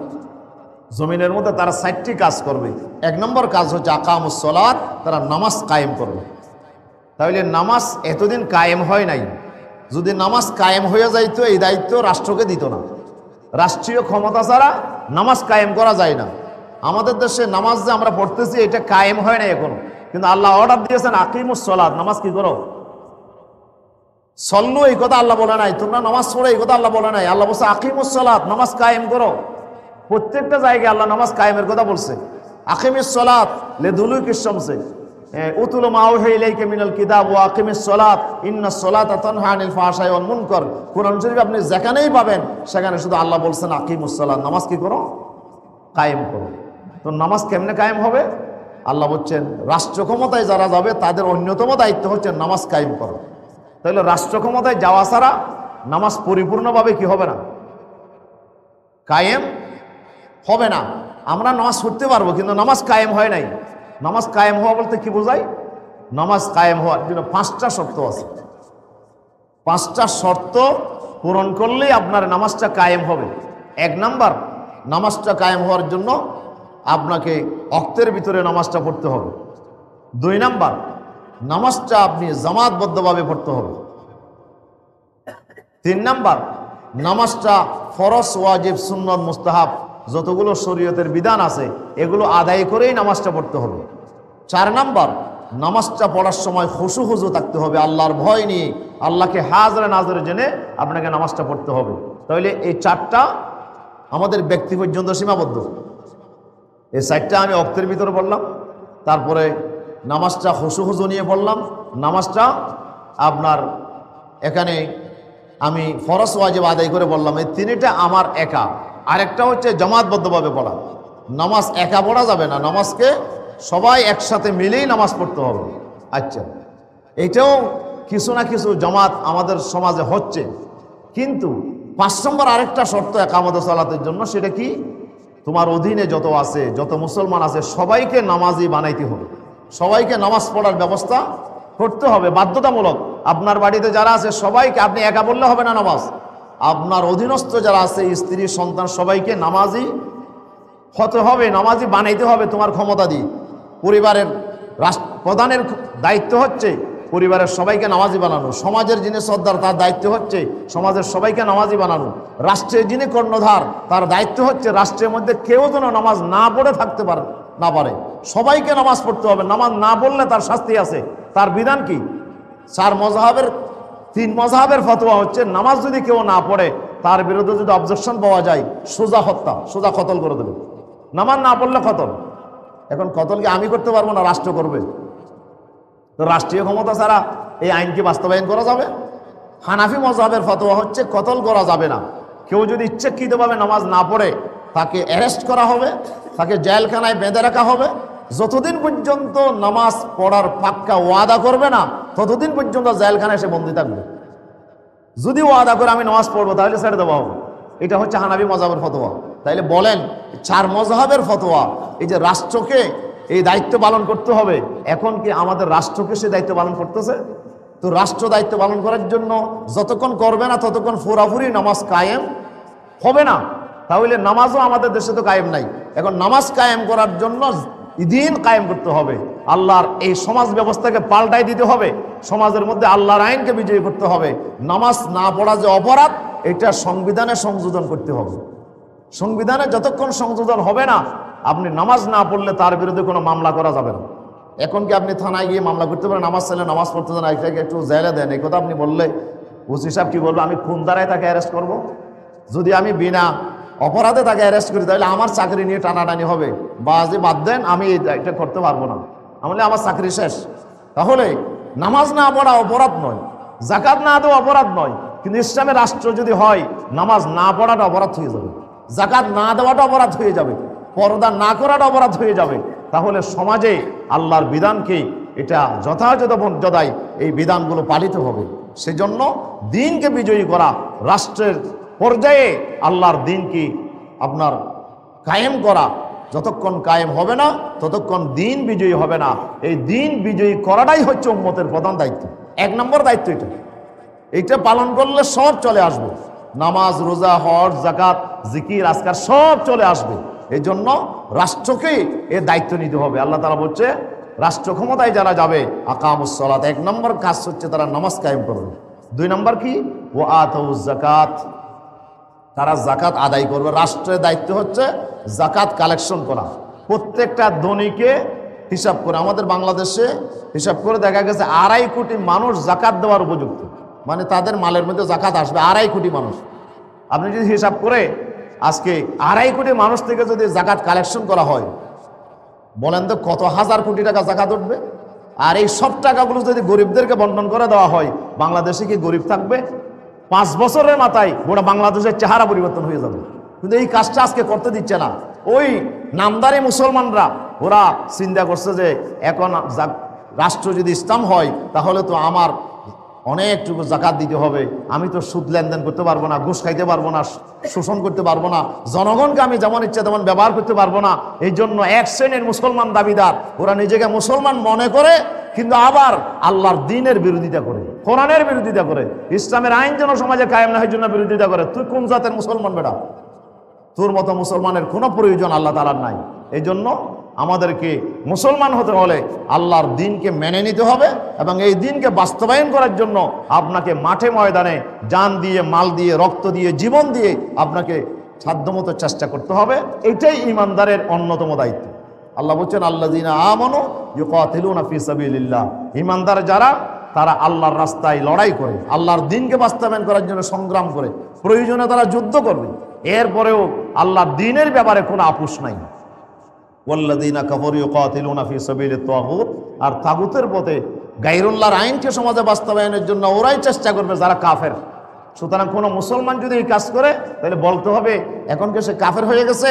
জমিনের মধ্যে তারা 4টি কাজ করবে। 1 নম্বর কাজ হচ্ছে আকামুস সালাত, তারা নামাজ কায়েম করবে। তাহলে নামাজ এতদিন কায়েম হয় নাই, যদি নামাজ কায়েম হয়ে যাইতো এই দায়িত্ব রাষ্ট্রকে দিত না। রাষ্ট্রীয় ক্ষমতা ছাড়া নামাজ কায়েম করা যায় না। আমাদের দেশে নামাজ যে আমরা পড়তেছি এটা কায়েম হয় না এখনো, কিন্তু আল্লাহ অর্ডার দিয়েছেন আকিমুস সালাত, নামাজ কি করো, সল্লু, এই কথা আল্লাহ বলে নাই, তোমরা নামাজ পড়ো এই কথা আল্লাহ বলে নাই। আল্লাহ বলছে আকিমুস সালাত, নামাজ কায়েম করো। প্রত্যেকটা জায়গায় আল্লাহ নামাজ কায়েমের কথা বলছে। আকিমিস সালাত লিদুলুকিশ শামসি উতুলু মা উহিয়া ইলাইকা মিনাল কিতাব ওয়া আকিমিস সালাত ইন্নাস সালাতা তানহা আনিল ফাহশাই ওয়াল মুনকার। কোরআন শরীফ আপনি যেখানেই পাবেন সেখানে শুধু আল্লাহ বলছেন আকিমুস সালাত, নামাজ কি করো, কায়েম করো। তো নামাজ কেমনে কায়েম হবে? আল্লাহ বলছেন রাষ্ট্র ক্ষমতায় যারা যাবে তাদের অন্যতম দায়িত্ব হচ্ছে নামাজ কায়েম করো। তাহলে রাষ্ট্র ক্ষমতায় যাওয়া ছাড়া নামাজ পরিপূর্ণভাবে কি হবে না, কায়েম হবে না। আমরা নামাজ পড়তে পারবো, কিন্তু নামাজ কায়েম হয় নাই। নামাজ কায়েম হওয়া বলতে কি বোঝায়? নামাজ কায়েম হওয়ার জন্য 5টা শর্ত আছে। 5টা শর্ত পূরণ করলেই আপনার নামাজটা কায়েম হবে। 1 নাম্বার, নামাজটা কায়েম হওয়ার জন্য আপনাকে ওয়াক্তের ভিতরে নামাজটা পড়তে হবে। 2 নাম্বার, নামাজটা আপনি জামাতবদ্ধভাবে পড়তে হবে। 3 নাম্বার, নামাজটা ফরজ, ওয়াজিব, সুন্নত, মুস্তাহাব যতগুলো শরীয়তের বিধান আছে এগুলো আদায় করেই নামাজটা পড়তে হবে। 4 নাম্বার, নামাজটা পড়ার সময় খুশু খুজু থাকতে হবে, আল্লাহর ভয় নিয়ে, আল্লাহকে হাজরে নাজরে জেনে আপনাকে নামাজটা পড়তে হবে। তাহলে এই 4টা আমাদের ব্যক্তি পর্যন্ত সীমাবদ্ধ। এই 4টা আমি ওয়াক্তের ভিতরে পড়লাম, তারপরে নামাজটা খুশু খুজু নিয়ে পড়লাম, নামাজটা আপনার এখানে আমি ফরজ ওয়াজিব আদায় করে বললাম। এই 3টা আমার একা। আরেকটা হচ্ছে জামাতবদ্ধভাবে পড়া। নামাজ একা পড়া যাবে না, নামাজকে সবাই একসাথে মিলেই নামাজ পড়তে হবে। আচ্ছা, এটাও কিছু না কিছু জামাত আমাদের সমাজে হচ্ছে, কিন্তু 5 নম্বর আরেকটা শর্ত একামত সালাতের জন্য, সেটা কি? তোমার অধীনে যত আছে, যত মুসলমান আছে সবাইকে নামাজি বানাইতে হবে, সবাইকে নামাজ পড়ার ব্যবস্থা করতে হবে বাধ্যতামূলক। আপনার বাড়িতে যারা আছে সবাইকে, আপনি একা বললে হবে না নামাজ, আপনার অধীনস্থ যারা আছে স্ত্রী সন্তান সবাইকে নামাজি হতে হবে, নামাজি বানাইতে হবে তোমার ক্ষমতা দিয়ে। পরিবারের প্রধানের দায়িত্ব হচ্ছে পরিবারের সবাইকে নামাজি বানানো, সমাজের যিনি সর্দার তার দায়িত্ব হচ্ছে সমাজের সবাইকে নামাজি বানানো, রাষ্ট্রের যিনি কর্ণধার তার দায়িত্ব হচ্ছে রাষ্ট্রের মধ্যে কেউ যেন নামাজ না পড়ে থাকতে পারে না পারে, সবাইকে নামাজ পড়তে হবে। নামাজ না পড়লে তার শাস্তি আছে। তার বিধান কি? 3 মযহাবের ফতোয়া হচ্ছে নামাজ যদি কেউ না পড়ে তার বিরুদ্ধে যদি অবজেকশন পাওয়া যায় সোজা হত্যা, সোজা কতল করে দেবে। নামাজ না পড়লে কতল। এখন কতলকে আমি করতে পারবো না, রাষ্ট্র করবে। তো রাষ্ট্রীয় ক্ষমতা ছাড়া এই আইনকে বাস্তবায়ন করা যাবে? হানাফি মযহাবের ফতোয়া হচ্ছে কতল করা যাবে না। কেউ যদি ইচ্ছাকৃতভাবে নামাজ না পড়ে তাকে অ্যারেস্ট করা হবে, তাকে জেলখানায় বেঁধে রাখা হবে। যতদিন পর্যন্ত নামাজ পড়ার পাক্কা ওয়াদা করবে না ততদিন পর্যন্ত জেলখানায় সে বন্দী থাকবে। যদি ওয়াদা করে আমি নামাজ পড়বো তাহলে ছেড়ে দেওয়া হবে। এটা হচ্ছে হানাফি মযহাবের ফতোয়া। তাইলে বলেন 4 মযহাবের ফতোয়া, এই যে রাষ্ট্রকে এই দায়িত্ব পালন করতে হবে, এখন কি আমাদের রাষ্ট্রকে সে দায়িত্ব পালন করতেছে? তো রাষ্ট্র দায়িত্ব পালন করার জন্য যতক্ষণ করবে না ততক্ষণ পুরাপুরি নামাজ কায়েম হবে না। তাহলে নামাজও আমাদের দেশে তো কায়েম নাই। এখন নামাজ কায়েম করার জন্য দিন কায়েম করতে হবে, আল্লাহর এই সমাজ ব্যবস্থাকে পাল্টাই দিতে হবে, সমাজের মধ্যে আল্লাহর আইনকে বিজয়ী করতে হবে। নামাজ না পড়া যে অপরাধ এটা সংবিধানে সংযোজন করতে হবে। সংবিধানে যতক্ষণ সংযোজন হবে না আপনি নামাজ না পড়লে তার বিরুদ্ধে কোনো মামলা করা যাবে না। এখন কি আপনি থানায় গিয়ে মামলা করতে পারেন? নামাজ চাইলে নামাজ পড়তে দেন, এটাকে একটু জেলে দেন, এই কথা আপনি বললে ওসি সাহেব কি বলবো? আমি খুন দ্বারাই তাকে অ্যারেস্ট করব? যদি আমি বিনা অপরাধে তাকে অ্যারেস্ট করি তাহলে আমার চাকরি নিয়ে টানাটানি হবে, বা যে বাদ দেন আমি এটা করতে পারবো না, তাহলে আমার চাকরি শেষ। তাহলে নামাজ না পড়া অপরাধ নয়, যাকাত না দেওয়া অপরাধ নয়, কিন্তু ইসলামের রাষ্ট্র যদি হয় নামাজ না পড়াটা অপরাধ হয়ে যাবে, যাকাত না দেওয়াটা অপরাধ হয়ে যাবে, পর্দা না করাটা অপরাধ হয়ে যাবে। তাহলে সমাজে আল্লাহর বিধানকে এটা যথাযথ মর্যাদায় এই বিধানগুলো পালিত হবে। সেজন্য দিনকে বিজয়ী করা, রাষ্ট্রের পর্যায়ে আল্লাহর দিনকে আপনার কায়েম করা, যতক্ষণ কায়েম হবে না ততক্ষণ দিন বিজয়ী হবে না। এই দিন বিজয়ী করাটাই হচ্ছে উম্মতের প্রধান দায়িত্ব, 1 নম্বর দায়িত্ব। এইটা পালন করলে সব চলে আসবে, নামাজ রোজা হজ যাকাত জিকির আজকার সব চলে আসবে। এই জন্য রাষ্ট্রকে এর দায়িত্ব নিতে হবে। আল্লাহ তাআলা বলছে রাষ্ট্র ক্ষমতায় যারা যাবে আকামুস সালাত, 1 নম্বর কাজ হচ্ছে তারা নামাজ কায়েম করবে। 2 নম্বর কি? ওয়া আতাউজ যাকাত, তারা যাকাত আদায় করবে। রাষ্ট্রের দায়িত্ব হচ্ছে যাকাত কালেকশন করা। প্রত্যেকটা ধনীকে হিসাব করে, আমাদের বাংলাদেশে হিসাব করে দেখা গেছে 2.5 কোটি মানুষ যাকাত দেওয়ার উপযুক্ত, মানে তাদের মালের মধ্যে যাকাত আসবে 2.5 কোটি মানুষ। আপনি যদি হিসাব করে আজকে 2.5 কোটি মানুষ থেকে যদি যাকাত কালেকশন করা হয়, বলেন তো কত হাজার কোটি টাকা যাকাত উঠবে? আর এই সব টাকাগুলো যদি গরিবদেরকে বন্টন করে দেওয়া হয়, বাংলাদেশে কি গরিব থাকবে? 5 বছরের মাথায় গোটা বাংলাদেশের চেহারা পরিবর্তন হয়ে যাবে। কিন্তু এই কাজটা আজকে করতে দিচ্ছে না। ওই নামদারি মুসলমানরা ওরা চিন্তা করছে যে এখন রাষ্ট্র যদি ইসলাম হয় তাহলে তো আমার অনেকটুকু যাকাত দিতে হবে, আমি তো সুদ লেনদেন করতে পারবো না, ঘুষ খাইতে পারবো না, শোষণ করতে পারবো না, জনগণকে আমি যেমন ইচ্ছা তেমন ব্যবহার করতে পারবো না। এই জন্য 1 শ্রেণীর মুসলমান দাবিদার, ওরা নিজেকে মুসলমান মনে করে কিন্তু আবার আল্লাহর দ্বীনের বিরোধিতা করে, কোরআনের বিরোধিতা করে, ইসলামের আইন যেন সমাজে কায়েম না হয় জন্য বিরোধিতা করে। তুই কোন জাতের মুসলমান বেটা? তোর মতো মুসলমানের কোনো প্রয়োজন আল্লাহ তাআলার নাই। এই জন্য আমাদেরকে মুসলমান হতে হলে আল্লাহর দ্বীনকে মেনে নিতে হবে এবং এই দ্বীনকে বাস্তবায়ন করার জন্য আপনাকে মাঠে ময়দানে জান দিয়ে, মাল দিয়ে, রক্ত দিয়ে, জীবন দিয়ে আপনাকে সাধ্যমতো চেষ্টা করতে হবে। এটাই ঈমানদারের অন্যতম দায়িত্ব। আল্লাহ বলছেন আল্লাযীনা আমানু ইউকাতিলুনা ফি সাবিলিল্লাহ, ঈমানদার যারা তারা আল্লাহর রাস্তায় লড়াই করে, আল্লাহর দ্বীনকে বাস্তবায়ন করার জন্য সংগ্রাম করে, প্রয়োজনে তারা যুদ্ধ করবে, এরপরেও আল্লাহর দ্বীনের ব্যাপারে কোনো আপোষ নাই। ওয়াল্লাযীনা কাফারু ইউকাতিলুনা ফি সাবিলিত তাগুত, আর তাগুতের পথে গায়রুল্লাহর আইনকে সমাজে বাস্তবায়নের জন্য ওরাই চেষ্টা করবে যারা কাফের। সুতরাং কোনো মুসলমান যদি এই কাজ করে তাহলে বলতে হবে এখন কি সে কাফের হয়ে গেছে?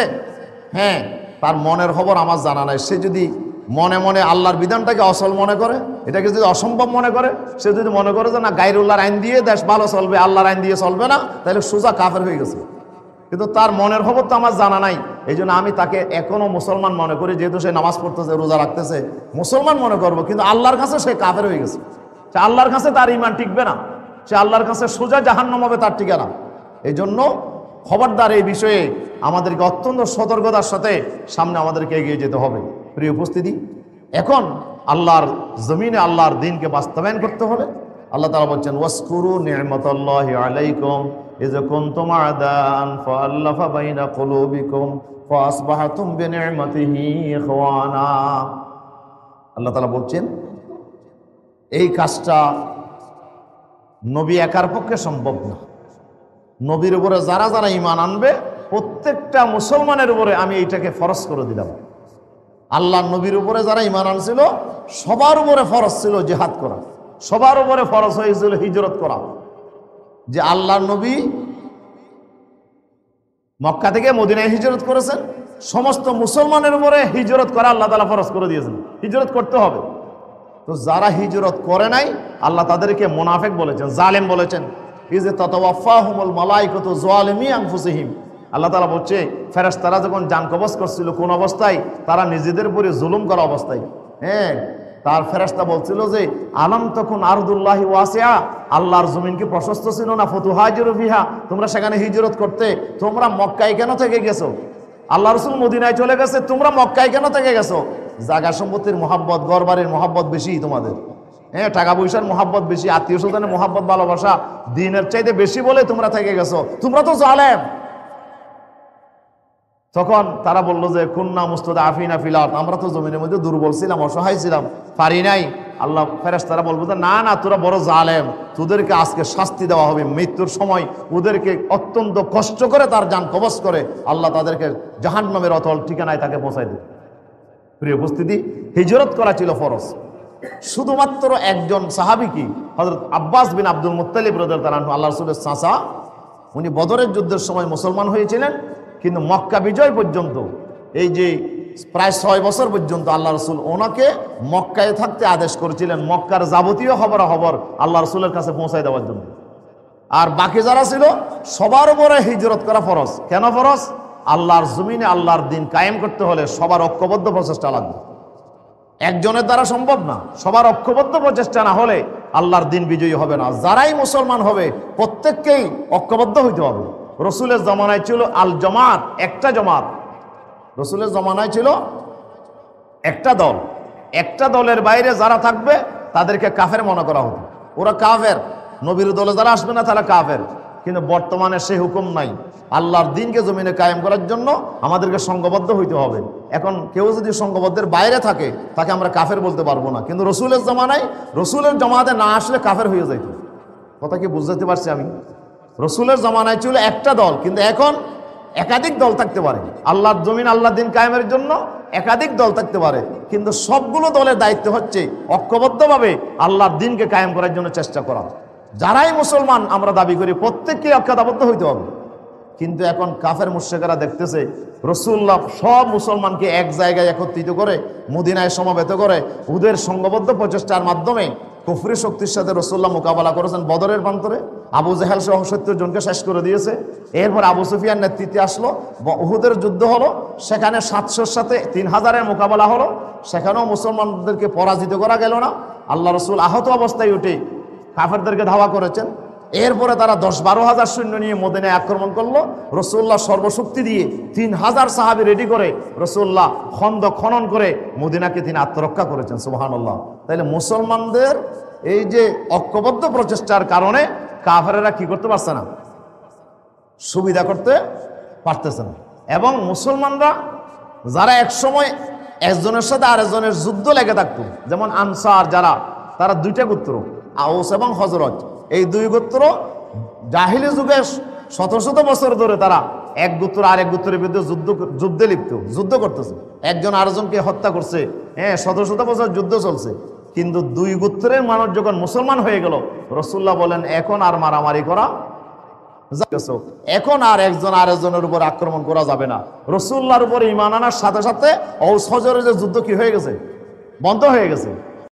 হ্যাঁ, তার মনের খবর আমার জানা নাই। সে যদি মনে মনে আল্লাহর বিধানটাকে অসল মনে করে, এটাকে যদি অসম্ভব মনে করে, সে যদি মনে করে যে না গায়রুল্লাহর আইন দিয়ে দেশ ভালো চলবে, আল্লাহর আইন দিয়ে চলবে না, তাহলে সোজা কাফের হয়ে গেছে। কিন্তু তার মনের খবর তো আমার জানা নাই, এই জন্য আমি তাকে এখনো মুসলমান মনে করি। যেহেতু সে নামাজ পড়তেছে, রোজা রাখতেছে, মুসলমান মনে করবো, কিন্তু আল্লাহর কাছে সে কাফের হয়ে গেছে। সে আল্লাহর কাছে তার ইমান টিকবে না, সে আল্লাহর কাছে সোজা জাহান্নাম হবে তার ঠিকানা। এই জন্য খবরদার এই বিষয়ে আমাদেরকে অত্যন্ত সতর্কতার সাথে সামনে আমাদেরকে এগিয়ে যেতে হবে। প্রিয় উপস্থিতি, এখন আল্লাহর জমিনে আল্লাহর দ্বীনকে বাস্তবায়ন করতে হলে আল্লাহ তাআলা বলছেন ওয়াসকুরু নি'মাতাল্লাহি আলাইকুম ইয কুনতুম আদাআন ফাআল্লাফা বাইনা কুলুবিকুম ফাআসবাহতুম বিনি'মাতিহি ইখওয়ানা। আল্লাহ তাআলা বলছেন এই কাজটা নবী একার পক্ষে সম্ভব না। নবীর উপরে যারা যারা ঈমান আনবে প্রত্যেকটা মুসলমানের উপরে আমি এইটাকে ফরজ করে দিলাম। আল্লাহ নবীর উপরে যারা ঈমান আনছিল সবার উপরে ফরজ ছিল জিহাদ করা, সবার উপরে ফরজ হয়েছিল হিজরত করা। যে আল্লাহর নবী মক্কা থেকে মদিনায় হিজরত করেছেন, সমস্ত মুসলমানের উপরে হিজরত করা আল্লাহ তাআলা ফরজ করে দিয়েছেন, হিজরত করতে হবে। তো যারা হিজরত করে নাই আল্লাহ তাদেরকে মুনাফিক বলেছেন, জালেম বলেছেন। ইজ তাতাওয়াফাহুমুল মালাইকাতু যালিমি আনফুসিহিম। আল্লাহ তাআলা বলছে ফেরেশতারা যখন জান কবজ করছিল কোন অবস্থায়? তারা নিজেদের উপরে জুলুম করা অবস্থায়। হ্যাঁ, তার ফেরেশতা বলছিল যে আলাম তকুন আরদুল্লাহি ওয়াসিআ, আল্লাহর জমিন কি প্রশস্ত ছিল না? ফাতুহাজিরু ফিহা, তোমরা সেখানে হিজরত করতে। তোমরা মক্কায় কেন থেকে গেছো? আল্লাহ রাসূল মদিনায় চলে গেছে, তোমরা মক্কায় কেন থেকে গেছো? জায়গা সম্পত্তির মহাব্বত, ঘরবাড়ির মহাব্বত বেশি তোমাদের। হ্যাঁ, টাকা পয়সার মহাব্বত বেশি, আত্মীয় স্বজনের মহাব্বত ভালোবাসা দিনের চাইতে বেশি বলে তোমরা থেকে গেছো। তোমরা তো জালেম। তখন তারা বললো যে কুন্না মুস্তাদআফিনা ফিল আরদ, আমরা তো জমিনের মধ্যে দুর্বল ছিলাম, অসহায় ছিলাম, পারি নাই। আল্লাহ ফেরেশতারা বলবো যে না না, তোরা বড় জালেম, তোদেরকে আজকে শাস্তি দেওয়া হবে। মৃত্যুর সময় ওদেরকে অত্যন্ত কষ্ট করে তার জান কবজ করে আল্লাহ তাদেরকে জাহান্নামের অতল ঠিকানায় তাকে পৌঁছায় দেবে। প্রিয় উপস্থিতি, হিজরত করা ছিল ফরজ। শুধুমাত্র একজন সাহাবী কি হযরত আব্বাস বিন আব্দুল মুত্তালিব রাদিয়াল্লাহু আনহু, আল্লাহ রাসূলের চাচা, উনি বদরের যুদ্ধের সময় মুসলমান হয়েছিলেন, কিন্তু মক্কা বিজয় পর্যন্ত এই যে প্রায় 6 বছর পর্যন্ত আল্লাহ রাসূল ওনাকে মক্কায় থাকতে আদেশ করেছিলেন, মক্কার যাবতীয় খবরাখবর আল্লাহ রাসূলের কাছে পৌঁছায় দেওয়ার জন্য। আর বাকি যারা ছিল সবার উপরে হিজরত করা ফরজ। কেন ফরজ? আল্লাহর জমিনে আল্লাহর দ্বীন কায়েম করতে হলে সবার ঐক্যবদ্ধ প্রচেষ্টা লাগবে। একজনের দ্বারা সম্ভব না, সবার ঐক্যবদ্ধ প্রচেষ্টা না হলে আল্লাহর দ্বীন বিজয়ী হবে না। যারাই মুসলমান হবে প্রত্যেককেই ঐক্যবদ্ধ হইতে হবে। রসুলের জমানায় ছিল আল জামাত, একটা জামাত। রসুলের জমানায় ছিল একটা দল, একটা দলের বাইরে যারা থাকবে তাদেরকে কাফের মনে করা হতো। ওরা কাফের, নবীর দলে যারা আসবে না তারা কাফের। কিন্তু বর্তমানে সেই হুকুম নাই। আল্লাহর দ্বীনকে জমিনে কায়েম করার জন্য আমাদেরকে সংঘবদ্ধ হইতে হবে। এখন কেউ যদি সংঘবদ্ধের বাইরে থাকে তাকে আমরা কাফের বলতে পারবো না, কিন্তু রসুলের জমানায় রসুলের জামাতে না আসলে কাফের হয়ে যাইত। কথা কি বুঝতে পারছি আমি? রসুলের জমানায় ছিল একটা দল, কিন্তু এখন একাধিক দল থাকতে পারে। আল্লাহর জমিন আল্লাহর দ্বীন কায়েমের জন্য একাধিক দল থাকতে পারে, কিন্তু সবগুলো দলের দায়িত্ব হচ্ছে ঐক্যবদ্ধভাবে আল্লাহর দ্বীনকে কায়েম করার জন্য চেষ্টা করা। যারাই মুসলমান আমরা দাবি করি প্রত্যেককে ঐক্যবদ্ধ হইতে হবে। কিন্তু এখন কাফের মুশরিকরা দেখতেছে রাসূলুল্লাহ সব মুসলমানকে এক জায়গায় একত্রিত করে মদিনায় সমবেত করে ওদের সংঘবদ্ধ প্রচেষ্টার মাধ্যমে কুফরি শক্তির সাথে রাসূলুল্লাহ মোকাবেলা করেছেন। বদরের প্রান্তরে আবু জেহেল সহ 70 জনকে শেষ করে দিয়েছে। এরপর আবু সুফিয়ান নেতৃত্বে আসলো, উহুদের যুদ্ধ হলো, সেখানে 700-র সাথে 3000-এর মোকাবেলা হলো, সেখানেও মুসলমানদেরকে পরাজিত করা গেল না। আল্লাহ রাসূল আহত অবস্থায় উঠে কাফেরদেরকে ধাওয়া করেছেন। এরপরে তারা 10-12 হাজার সৈন্য নিয়ে মদিনায় আক্রমণ করলো। রাসূলুল্লাহ সর্বশক্তি দিয়ে 3000 সাহাবী রেডি করে রাসূলুল্লাহ খন্দক খনন করে মদিনাকে তিনি আত্মরক্ষা করেছেন। সুবহানাল্লাহ। তাইলে মুসলমানদের এই যে ঐক্যবদ্ধ প্রচেষ্টার কারণে কাফেরেরা কি করতে পারছে না? সুবিধা করতে পারতেছে না। এবং মুসলমানরা যারা একসময় একজনের সাথে আরেকজনের যুদ্ধ লেগে থাকতো, যেমন আনসার যারা, তারা 2টা গোত্র, আউস এবং হজরত, এই 2 গোত্র জাহিলি যুগে শত শত বছর ধরে তারা এক গোত্র আরেক গোত্রের বিরুদ্ধে যুদ্ধে লিপ্ত, যুদ্ধ করতেছে, একজন আরেকজনকে হত্যা করছে। হ্যাঁ, শত শত বছর যুদ্ধ চলছে। কিন্তু 2 গোত্রের মানুষ যখন মুসলমান হয়ে গেল, রাসূলুল্লাহ বলেন এখন আর মারামারি করা, এখন আর একজন আরেকজনের উপর আক্রমণ করা যাবে না। রাসূলুল্লাহর উপর ঈমান আনার সাথে সাথে আউস হজরের যে যুদ্ধ কি হয়ে গেছে? বন্ধ হয়ে গেছে।